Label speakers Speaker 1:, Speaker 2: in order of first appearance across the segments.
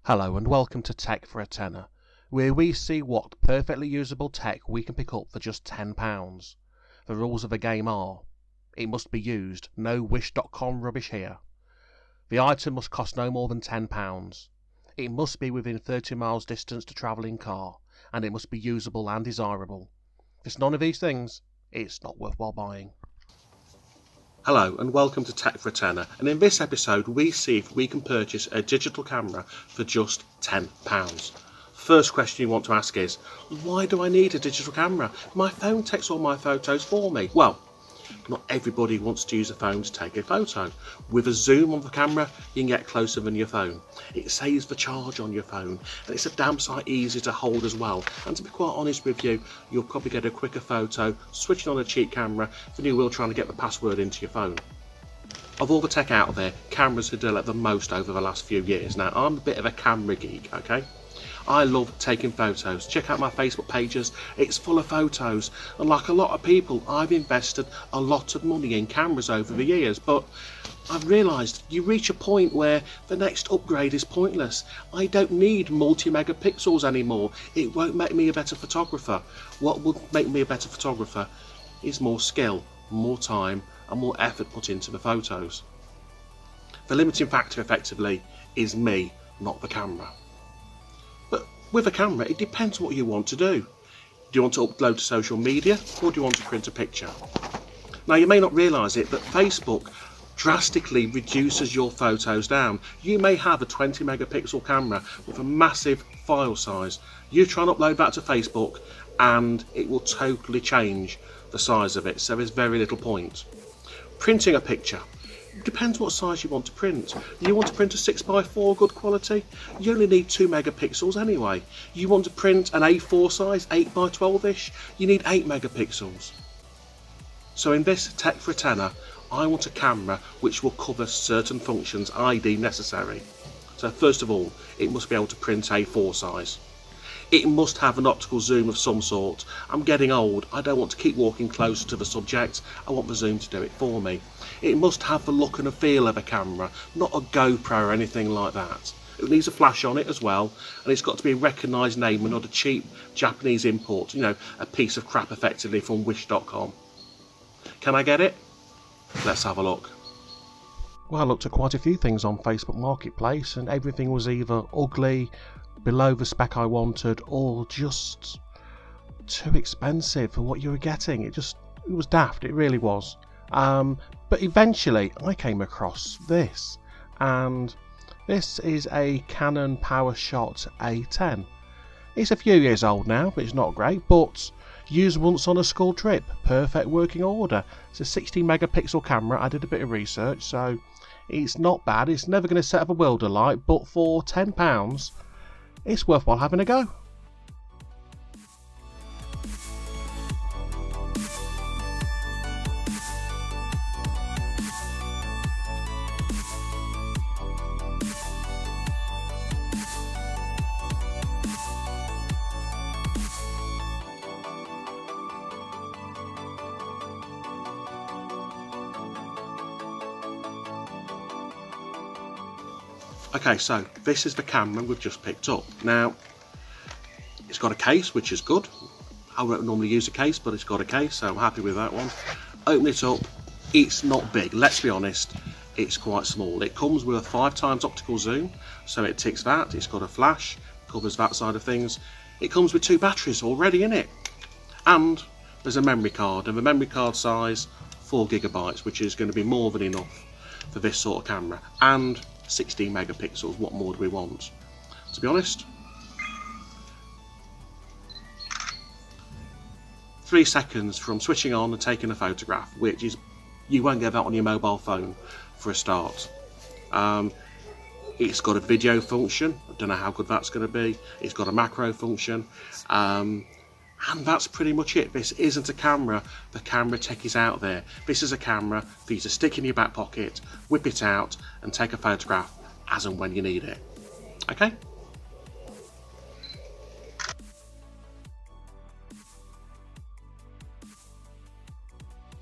Speaker 1: Hello and welcome to Tech for a Tenner, where we see what perfectly usable tech we can pick up for just £10. The rules of the game are, it must be used, no wish.com rubbish here. The item must cost no more than £10. It must be within 30 miles distance to travel in car, and it must be usable and desirable. If it's none of these things, it's not worthwhile buying.
Speaker 2: Hello and welcome to Tech for a Tenner, and in this episode we see if we can purchase a digital camera for just £10. First question you want to ask is, why do I need a digital camera? My phone takes all my photos for me. Well, not everybody wants to use a phone to take a photo. With a zoom on the camera, you can get closer than your phone. It saves the charge on your phone, and it's a damn sight easy to hold as well. And to be quite honest with you, you'll probably get a quicker photo switching on a cheap camera than you will trying to get the password into your phone. Of all the tech out there, cameras have developed the most over the last few years. Now, I'm a bit of a camera geek, okay? I love taking photos. Check out my Facebook pages, it's full of photos, and like a lot of people, I've invested a lot of money in cameras over the years, but I've realised you reach a point where the next upgrade is pointless. I don't need multi-megapixels anymore. It won't make me a better photographer. What would make me a better photographer is more skill, more time, and more effort put into the photos. The limiting factor effectively is me, not the camera. With a camera, it depends what you want to do. Do you want to upload to social media, or do you want to print a picture? Now, you may not realise it, but Facebook drastically reduces your photos down. You may have a 20 megapixel camera with a massive file size. You try and upload that to Facebook and it will totally change the size of it, so there's very little point. Printing a picture. Depends what size you want to print. You want to print a 6x4 good quality? You only need 2 megapixels anyway. You want to print an A4 size, 8x12ish? You need 8 megapixels. So in this Tech for a Tenner, I want a camera which will cover certain functions I deem necessary. So first of all, it must be able to print A4 size. It must have an optical zoom of some sort. I'm getting old, I don't want to keep walking closer to the subject, I want the zoom to do it for me. It must have the look and the feel of a camera, not a GoPro or anything like that. It needs a flash on it as well, and it's got to be a recognised name and not a cheap Japanese import, you know, a piece of crap effectively from wish.com. Can I get it? Let's have a look.
Speaker 1: Well, I looked at quite a few things on Facebook Marketplace and everything was either ugly, below the spec I wanted, or just too expensive for what you were getting. It was daft, it really was. But eventually I came across this, and this is a Canon PowerShot A10. It's a few years old now, but it's not great, but used once on a school trip, perfect working order. It's a 60 megapixel camera. I did a bit of research, so it's not bad. It's never going to set up a world of light, but for £10 it's worthwhile having a go.
Speaker 2: Okay, so this is the camera we've just picked up. Now, it's got a case, which is good. I won't normally use a case, but it's got a case, so I'm happy with that one. Open it up. It's not big, let's be honest. It's quite small. It comes with a 5x optical zoom, so it ticks that. It's got a flash, covers that side of things. It comes with 2 batteries already in it. And there's a memory card, and the memory card size, 4GB, which is going to be more than enough for this sort of camera. And 16 megapixels, what more do we want? To be honest, 3 seconds from switching on and taking a photograph, which is, you won't get that on your mobile phone for a start. It's got a video function, I don't know how good that's going to be. It's got a macro function, and that's pretty much it. This isn't a camera, the camera tech is out there. This is a camera for you to stick in your back pocket, whip it out and take a photograph as and when you need it. Okay?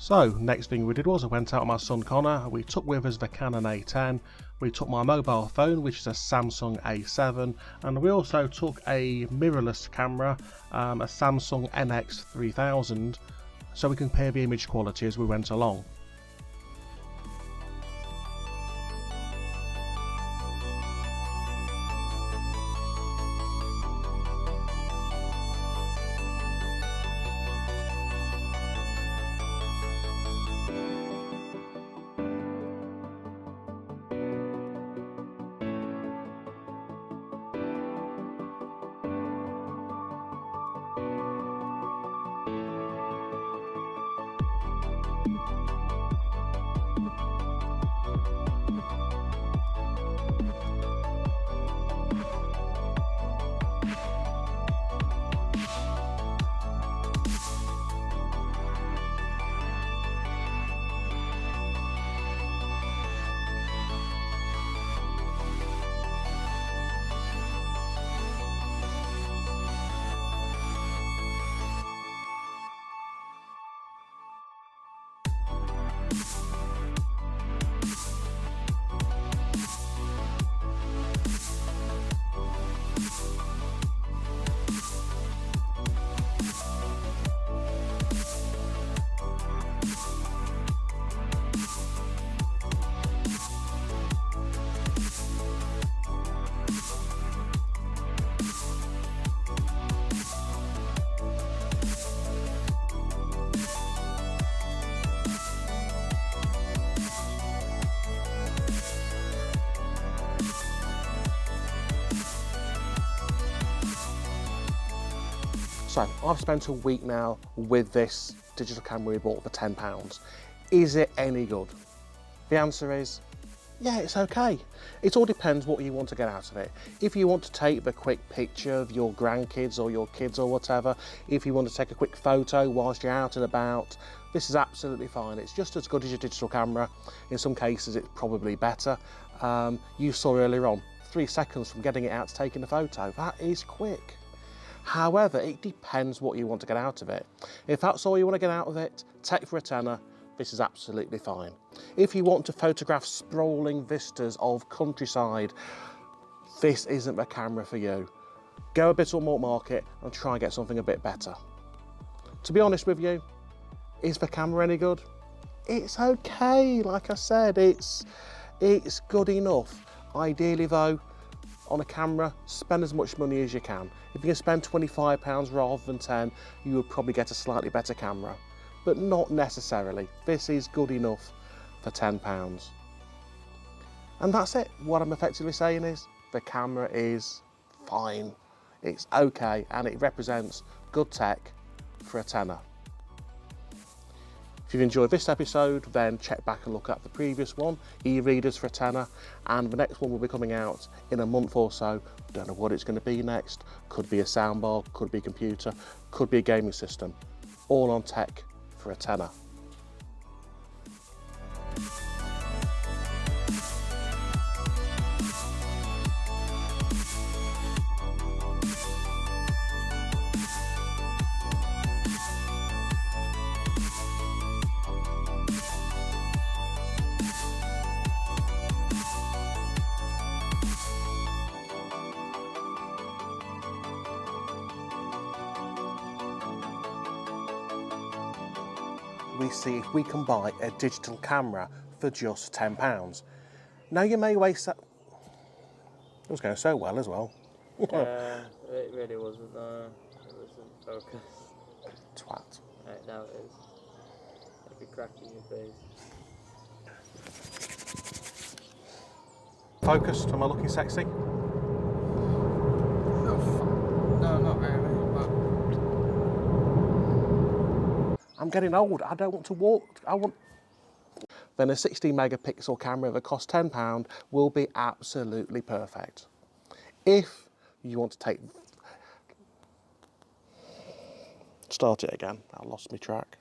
Speaker 1: So next thing we did was I went out with my son Connor, we took with us the Canon A10, we took my mobile phone which is a Samsung A7, and we also took a mirrorless camera, a Samsung NX3000, so we can compare the image quality as we went along. So I've spent a week now with this digital camera we bought for £10. Is it any good? The answer is, yeah, it's okay. It all depends what you want to get out of it. If you want to take the quick picture of your grandkids or your kids or whatever, if you want to take a quick photo whilst you're out and about, this is absolutely fine. It's just as good as your digital camera. In some cases, it's probably better. You saw earlier on, 3 seconds from getting it out to taking a photo. That is quick. However, it depends what you want to get out of it. If that's all you want to get out of it, take for a tenner, this is absolutely fine. If you want to photograph sprawling vistas of countryside, this isn't the camera for you. Go a bit more market and try and get something a bit better. To be honest with you, is the camera any good? It's okay, like I said, it's good enough. Ideally though, on a camera, spend as much money as you can. If you can spend £25 rather than 10, you would probably get a slightly better camera, but not necessarily. This is good enough for £10. And that's it. What I'm effectively saying is, the camera is fine. It's okay, and it represents good tech for a tenner. If you've enjoyed this episode, then check back and look at the previous one, e-readers for a tenner, and the next one will be coming out in a month or so. Don't know what it's going to be next. Could be a soundbar, could be a computer, could be a gaming system. All on tech for a tenner. We see if we can buy a digital camera for just £10. Now you may waste that. It was going so well as well.
Speaker 3: It really wasn't. It wasn't focused.
Speaker 1: Twat.
Speaker 3: Right, now it is. I'd be cracking your face.
Speaker 1: Focused? Am I looking sexy?
Speaker 3: No, not really. But
Speaker 1: I'm getting old. I don't want to walk. Then a 16 megapixel camera that costs £10 will be absolutely perfect. If you want to take... Start it again. I lost my track.